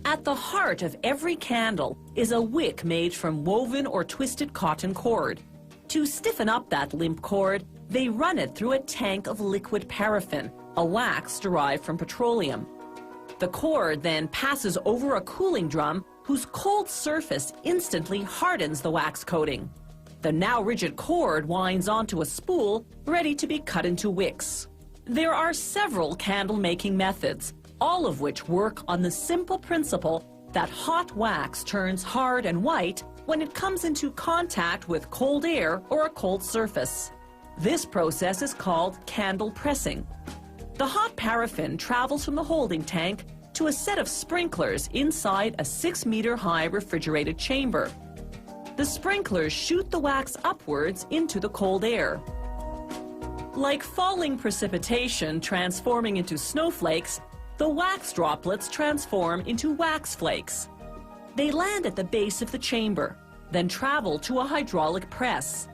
At the heart of every candle is a wick made from woven or twisted cotton cord. To stiffen up that limp cord, they run it through a tank of liquid paraffin, a wax derived from petroleum. The cord then passes over a cooling drum whose cold surface instantly hardens the wax coating. The now rigid cord winds onto a spool ready to be cut into wicks. There are several candle making methods, all of which work on the simple principle that hot wax turns hard and white when it comes into contact with cold air or a cold surface. This process is called candle pressing. The hot paraffin travels from the holding tank to a set of sprinklers inside a 6-meter high refrigerated chamber. The sprinklers shoot the wax upwards into the cold air. Like falling precipitation transforming into snowflakes, the wax droplets transform into wax flakes. They land at the base of the chamber, then travel to a hydraulic press.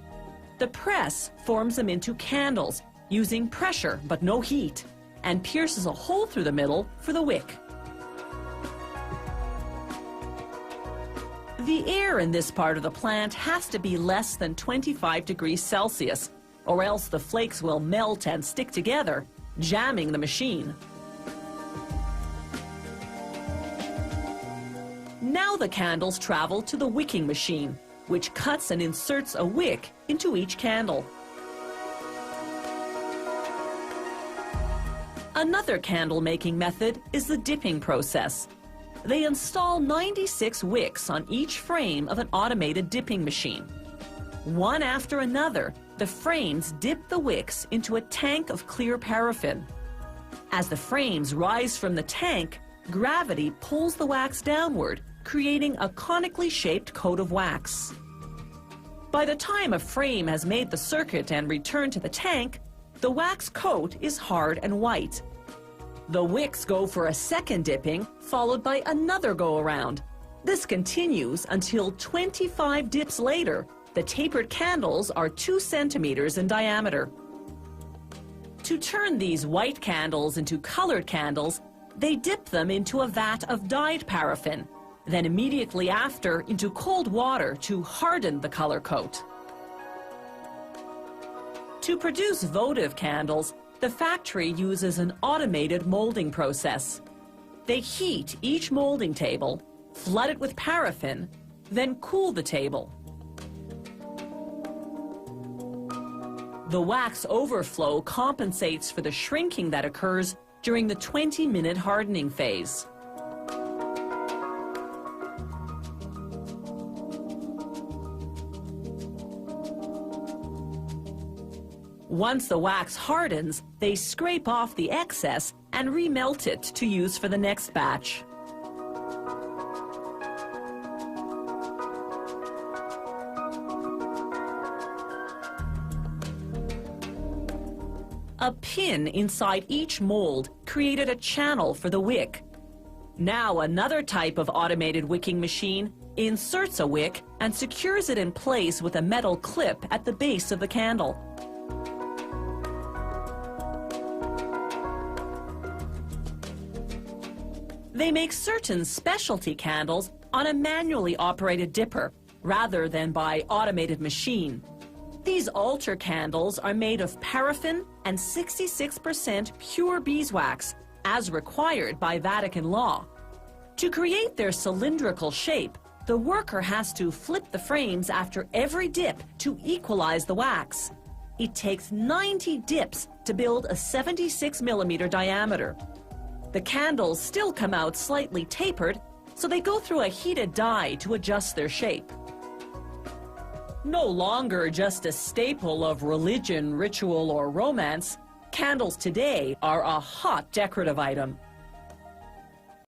The press forms them into candles using pressure but no heat, and pierces a hole through the middle for the wick. The air in this part of the plant has to be less than 25 degrees Celsius, or else the flakes will melt and stick together, jamming the machine. Now the candles travel to the wicking machine, which cuts and inserts a wick into each candle. Another candle making method is the dipping process. They install 96 wicks on each frame of an automated dipping machine. One after another, the frames dip the wicks into a tank of clear paraffin. As the frames rise from the tank, gravity pulls the wax downward, creating a conically shaped coat of wax. By the time a frame has made the circuit and returned to the tank, the wax coat is hard and white. The wicks go for a second dipping, followed by another go-around. This continues until 25 dips later, the tapered candles are 2 centimeters in diameter. To turn these white candles into colored candles, they dip them into a vat of dyed paraffin, then immediately after into cold water to harden the color coat. To produce votive candles, the factory uses an automated molding process. They heat each molding table, flood it with paraffin, then cool the table. The wax overflow compensates for the shrinking that occurs during the 20-minute hardening phase. Once the wax hardens, they scrape off the excess and remelt it to use for the next batch. A pin inside each mold created a channel for the wick. Now another type of automated wicking machine inserts a wick and secures it in place with a metal clip at the base of the candle. They make certain specialty candles on a manually operated dipper rather than by automated machine. These altar candles are made of paraffin and 66% pure beeswax, as required by Vatican law. To create their cylindrical shape, the worker has to flip the frames after every dip to equalize the wax. It takes 90 dips to build a 76-millimeter diameter. The candles still come out slightly tapered, so they go through a heated die to adjust their shape. No longer just a staple of religion, ritual, or romance, candles today are a hot decorative item.